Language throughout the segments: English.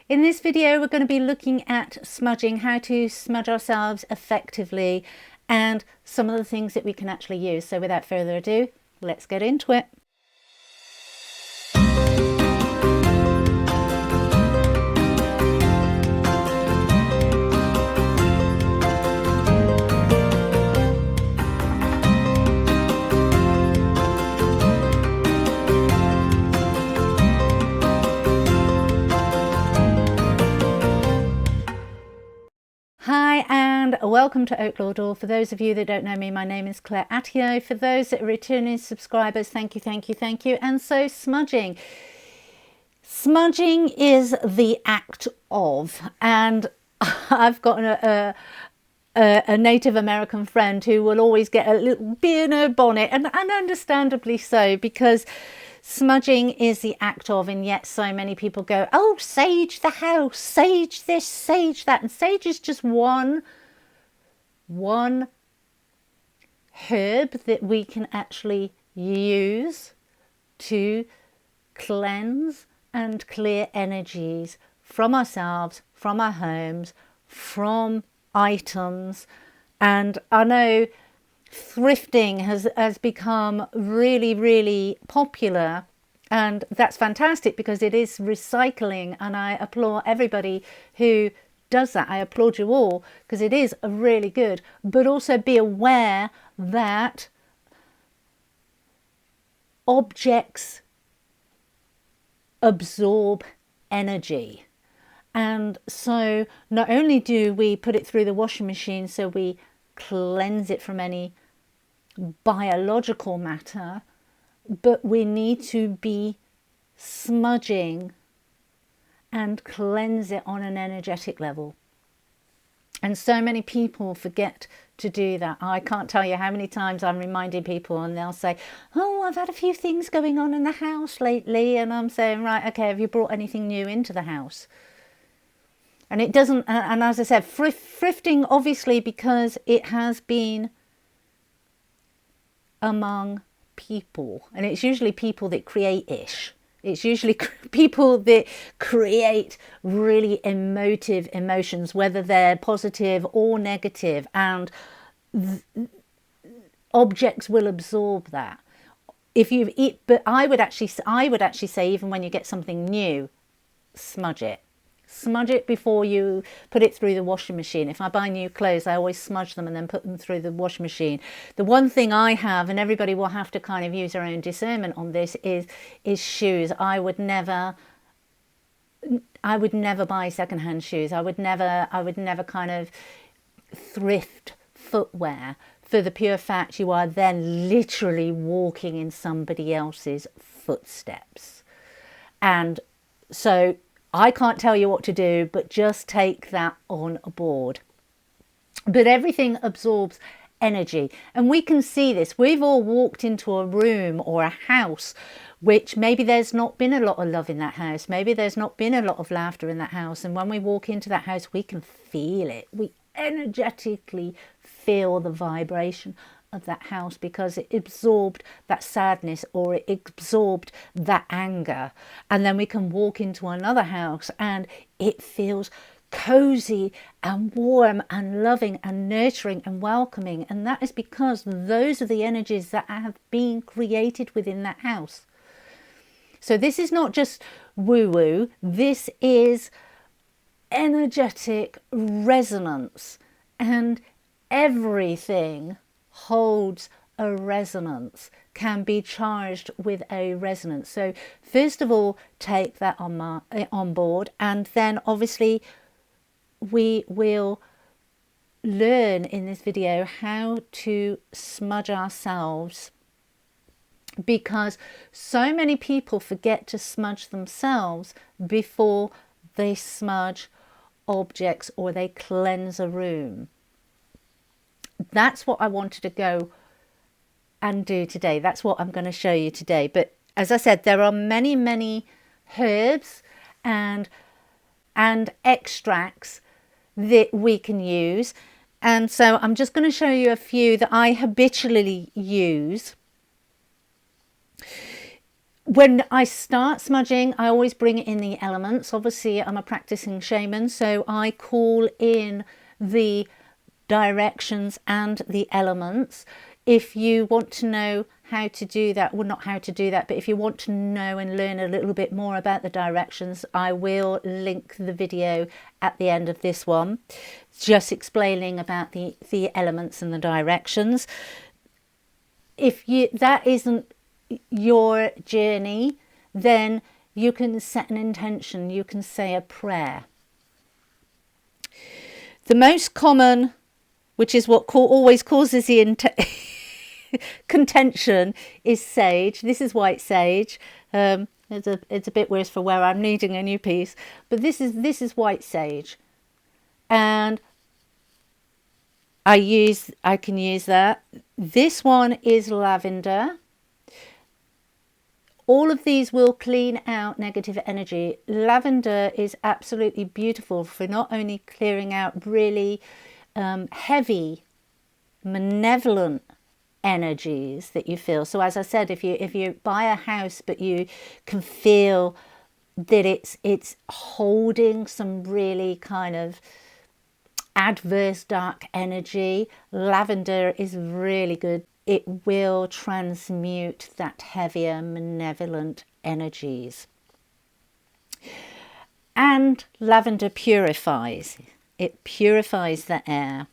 In this video, we're going to be looking at smudging, how to smudge ourselves effectively, and some of the things that we can actually use. So without further ado, let's get into it. Hi and welcome to Oaklaw Door. For those of you that don't know me, my name is Claire Attio. For those that are returning subscribers, thank you, thank you, thank you. And so smudging. Smudging is the act of, and I've got a Native American friend who will always get a little bee in her bonnet, and understandably so, because smudging is the act of, and yet so many people go, oh, sage the house, sage this, sage that. And sage is just one herb that we can actually use to cleanse and clear energies from ourselves, from our homes, from items. And I know thrifting has become really popular, and that's fantastic because it is recycling, and I applaud everybody who does that. I applaud you all because it is really good. But also be aware that objects absorb energy. And so not only do we put it through the washing machine so we cleanse it from any biological matter, but we need to be smudging and cleanse it on an energetic level. And so many people forget to do that. I can't tell you how many times I'm reminding people, and they'll say, oh, I've had a few things going on in the house lately. And I'm saying, right, okay, have you brought anything new into the house? And it doesn't, and as I said, thrifting, obviously, because it has been among people, and it's usually people that create ish. It's usually people that create really emotive emotions, whether they're positive or negative, and objects will absorb that. If you eat, but I would actually say, even when you get something new, smudge it. Smudge it before you put it through the washing machine. If I buy new clothes, I always smudge them and then put them through the washing machine. The one thing I have, and everybody will have to kind of use their own discernment on this, is shoes. I would never buy secondhand shoes. I would never kind of thrift footwear, for the pure fact you are then literally walking in somebody else's footsteps. And so I can't tell you what to do, but just take that on board. But everything absorbs energy, and we can see this. We've all walked into a room or a house which maybe there's not been a lot of love in that house. Maybe there's not been a lot of laughter in that house. And when we walk into that house, we can feel it. We energetically feel the vibration of that house because it absorbed that sadness, or it absorbed that anger. And then we can walk into another house and it feels cozy and warm and loving and nurturing and welcoming. And that is because those are the energies that have been created within that house. So this is not just woo-woo, this is energetic resonance, and everything holds a resonance, can be charged with a resonance. So first of all, take that on board, and then obviously we will learn in this video how to smudge ourselves, because so many people forget to smudge themselves before they smudge objects or they cleanse a room. That's what I wanted to go and do today. That's what I'm going to show you today. But as I said, there are many herbs and extracts that we can use. And so I'm just going to show you a few that I habitually use. When I start smudging, I always bring in the elements. Obviously, I'm a practicing shaman, so I call in the directions and the elements. If you want to know how to do that, well, not how to do that, but if you want to know and learn a little bit more about the directions, I will link the video at the end of this one, just explaining about the elements and the directions. If that isn't your journey, then you can set an intention, you can say a prayer. The most common, which is what always causes the contention, is sage. This is white sage. It's a bit worse for where I'm needing a new piece, but this is white sage, and I can use that. This one is lavender. All of these will clean out negative energy. Lavender is absolutely beautiful for not only clearing out really heavy, malevolent energies that you feel. So as I said, if you buy a house but you can feel that it's holding some really kind of adverse dark energy, lavender is really good. It will transmute that heavier malevolent energies. And lavender purifies. It purifies the air.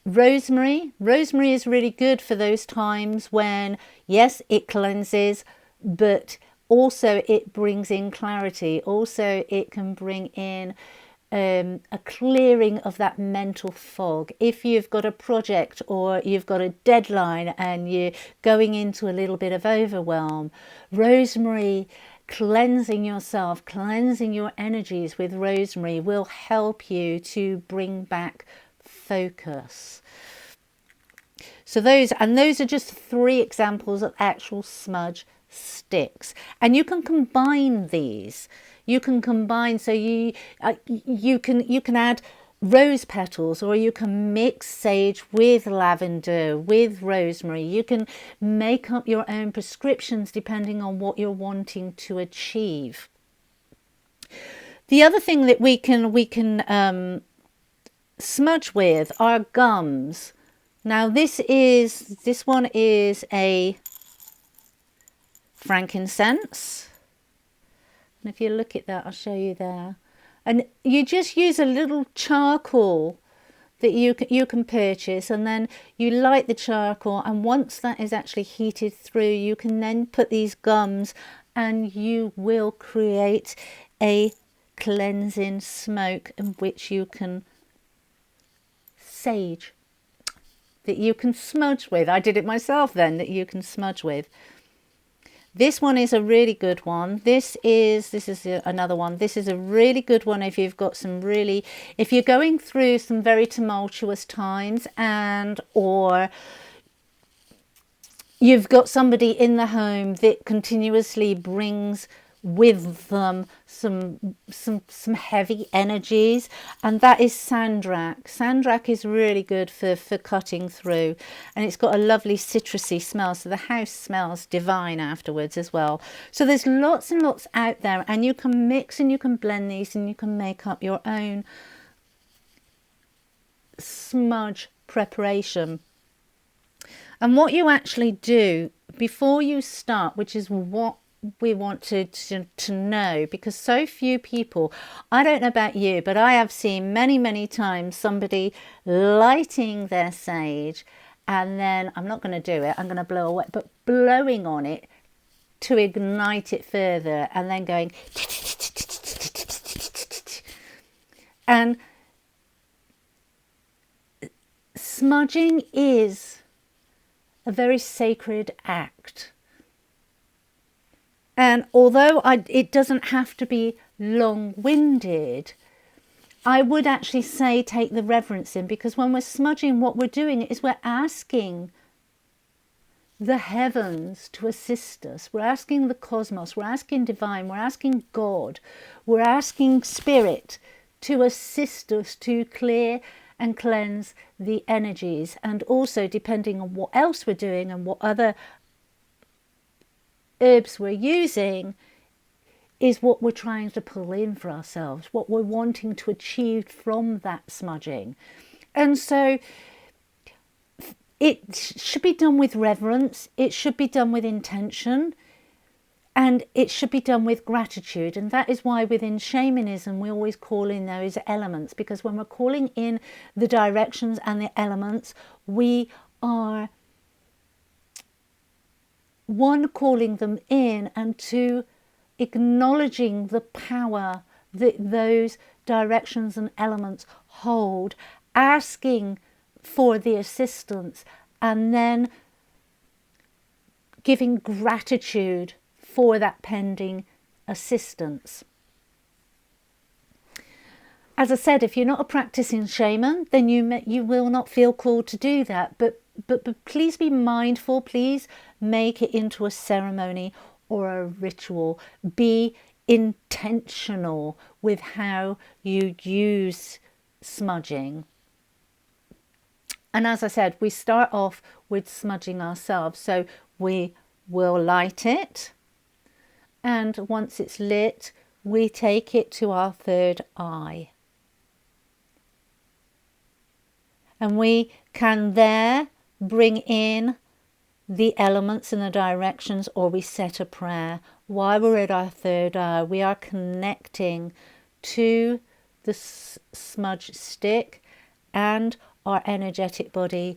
Rosemary is really good for those times when, yes, it cleanses, but also it brings in clarity. Also, it can bring in a clearing of that mental fog. If you've got a project or you've got a deadline and you're going into a little bit of overwhelm, rosemary, cleansing yourself, cleansing your energies with rosemary will help you to bring back focus. So those are just 3 examples of actual smudge sticks, and you can combine these. You can combine, so you can add rose petals, or you can mix sage with lavender, with rosemary. You can make up your own prescriptions depending on what you're wanting to achieve. The other thing that we can smudge with are gums. Now this one is a frankincense. And if you look at that, I'll show you there. And you just use a little charcoal that you can purchase, and then you light the charcoal, and once that is actually heated through, you can then put these gums, and you will create a cleansing smoke in which you can sage, that you can smudge with. I did it myself then, that you can smudge with. This one is a really good one. This is another one. This is a really good one if you've got if you're going through some very tumultuous times, and or you've got somebody in the home that continuously brings with them some heavy energies, and that is sandrak. Sandrak is really good for cutting through, and it's got a lovely citrusy smell, so the house smells divine afterwards as well. So there's lots and lots out there, and you can mix and you can blend these, and you can make up your own smudge preparation. And what you actually do before you start, which is what we want to know, because so few people, I don't know about you, but I have seen many times somebody lighting their sage, and then I'm not going to do it, I'm going to blow away, but blowing on it to ignite it further, and then going and smudging is a very sacred act. And although it doesn't have to be long-winded, I would actually say take the reverence in, because when we're smudging, what we're doing is we're asking the heavens to assist us. We're asking the cosmos, we're asking divine, we're asking God, we're asking spirit to assist us to clear and cleanse the energies. And also, depending on what else we're doing and what other herbs we're using is what we're trying to pull in for ourselves, what we're wanting to achieve from that smudging. And so it should be done with reverence, it should be done with intention, and it should be done with gratitude. And that is why within shamanism we always call in those elements, because when we're calling in the directions and the elements, we are, one, calling them in, and two, acknowledging the power that those directions and elements hold, asking for the assistance, and then giving gratitude for that pending assistance. As I said, if you're not a practicing shaman, then you will not feel called to do that. But please be mindful. Please make it into a ceremony or a ritual. Be intentional with how you use smudging. And as I said, we start off with smudging ourselves. So we will light it. And once it's lit, we take it to our third eye. And we can there bring in the elements and the directions, or we set a prayer. While we're at our third eye, we are connecting to the smudge stick and our energetic body,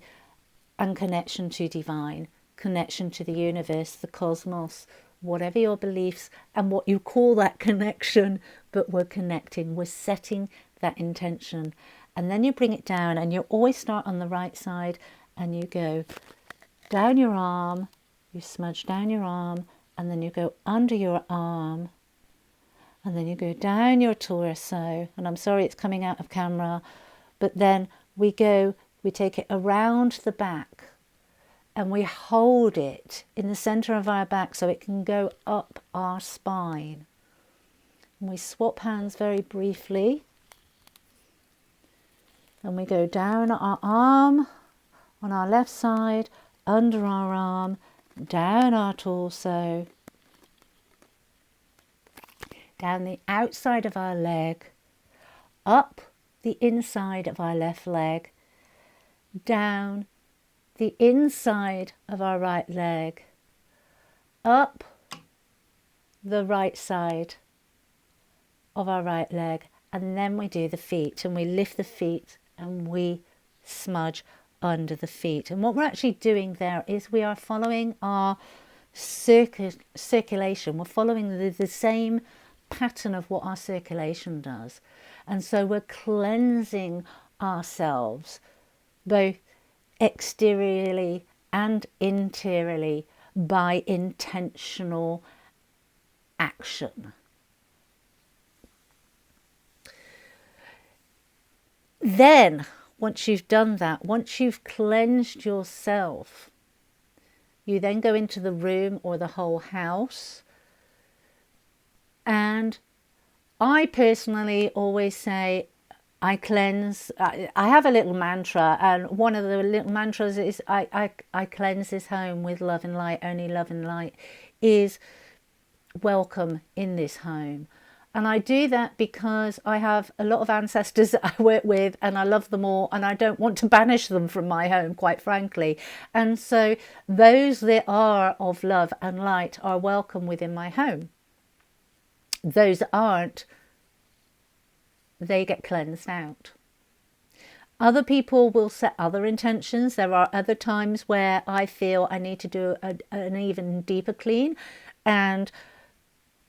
and connection to divine, connection to the universe, the cosmos, whatever your beliefs and what you call that connection, but we're connecting, we're setting that intention. And then you bring it down, and you always start on the right side, and you go down your arm, you smudge down your arm, and then you go under your arm, and then you go down your torso. And I'm sorry it's coming out of camera, but then we take it around the back, and we hold it in the center of our back so it can go up our spine. And we swap hands very briefly. And we go down our arm on our left side, under our arm, down our torso, down the outside of our leg, up the inside of our left leg, down the inside of our right leg, up the right side of our right leg, and then we do the feet, and we lift the feet and we smudge under the feet. And what we're actually doing there is we are following our circulation. We're following the same pattern of what our circulation does. And so we're cleansing ourselves both exteriorly and interiorly by intentional action. Then, once you've done that, once you've cleansed yourself, you then go into the room or the whole house. And I personally always say, I cleanse. I have a little mantra, and one of the little mantras is, I cleanse this home with love and light. Only love and light is welcome in this home. And I do that because I have a lot of ancestors that I work with, and I love them all, and I don't want to banish them from my home, quite frankly. And so those that are of love and light are welcome within my home. Those that aren't, they get cleansed out. Other people will set other intentions. There are other times where I feel I need to do an even deeper clean, and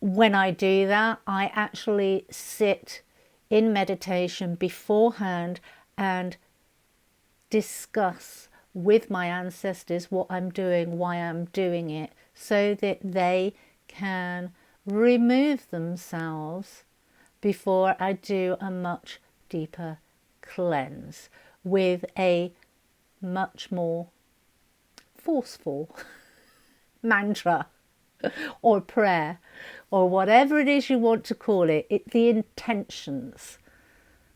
when I do that, I actually sit in meditation beforehand and discuss with my ancestors what I'm doing, why I'm doing it, so that they can remove themselves before I do a much deeper cleanse with a much more forceful mantra or prayer, or whatever it is you want to call it. The intentions,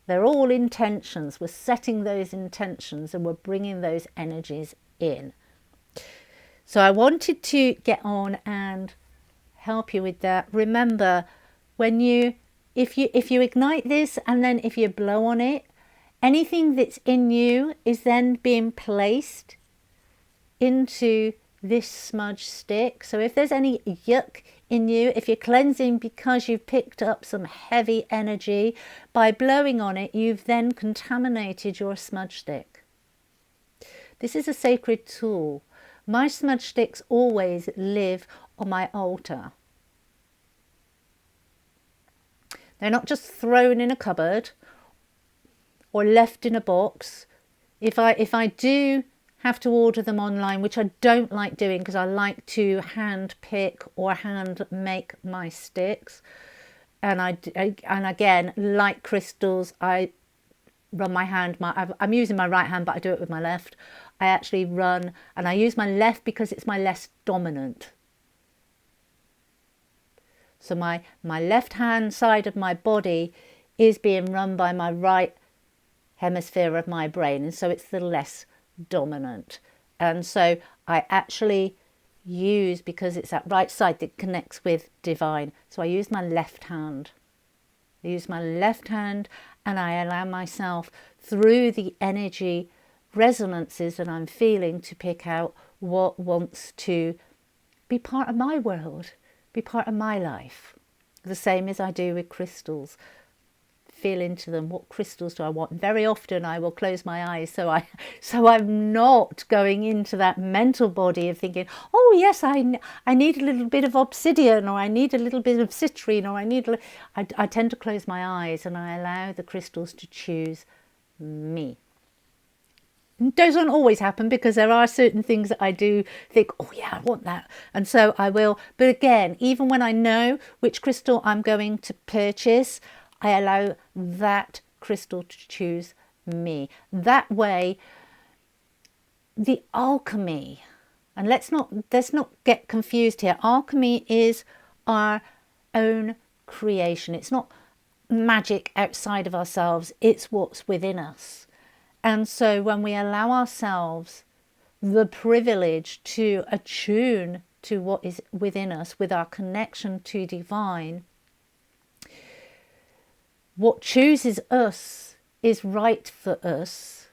they're all intentions. We're setting those intentions and we're bringing those energies in. So I wanted to get on and help you with that. Remember, when if you ignite this and then if you blow on it, anything that's in you is then being placed into this smudge stick. So if there's any yuck in you, if you're cleansing because you've picked up some heavy energy, by blowing on it, you've then contaminated your smudge stick. This is a sacred tool. My smudge sticks always live on my altar. They're not just thrown in a cupboard or left in a box. If I do have to order them online, which I don't like doing because I like to hand pick or hand make my sticks, and again, like crystals, I run my hand. I'm using my right hand, but I do it with my left. I actually run, and I use my left because it's my less dominant. So my left hand side of my body is being run by my right hemisphere of my brain, and so it's the less dominant. And so I actually use, because it's that right side that connects with divine, so I use my left hand. I use my left hand, and I allow myself, through the energy resonances that I'm feeling, to pick out what wants to be part of my world, be part of my life. The same as I do with crystals. Feel into them. What crystals do I want? And very often I will close my eyes, so I'm not going into that mental body of thinking, oh yes, I need a little bit of obsidian, or I need a little bit of citrine, or I tend to close my eyes and I allow the crystals to choose me. It doesn't always happen, because there are certain things that I do think, oh yeah, I want that, and so I will. But again, even when I know which crystal I'm going to purchase, I allow that crystal to choose me. That way, the alchemy, and let's not get confused here. Alchemy is our own creation. It's not magic outside of ourselves. It's what's within us. And so when we allow ourselves the privilege to attune to what is within us with our connection to divine, what chooses us is right for us.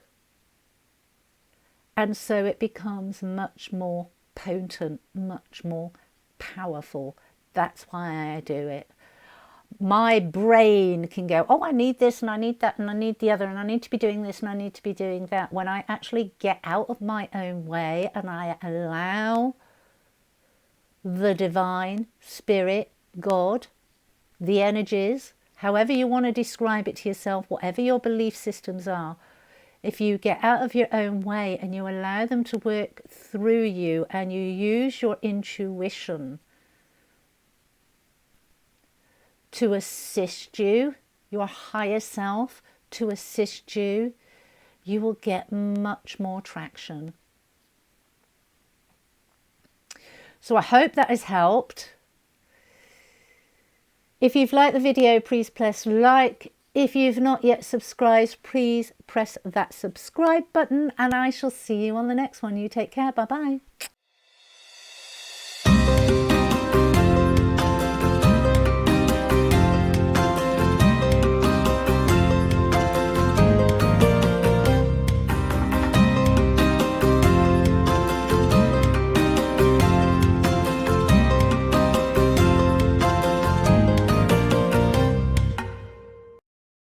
And so it becomes much more potent, much more powerful. That's why I do it. My brain can go, oh, I need this and I need that and I need the other and I need to be doing this and I need to be doing that. When I actually get out of my own way and I allow the divine, spirit, God, the energies, however you want to describe it to yourself, whatever your belief systems are, if you get out of your own way and you allow them to work through you and you use your intuition to assist you, your higher self to assist you, you will get much more traction. So I hope that has helped. If you've liked the video, please press like. If you've not yet subscribed, please press that subscribe button, and I shall see you on the next one. You take care. Bye bye.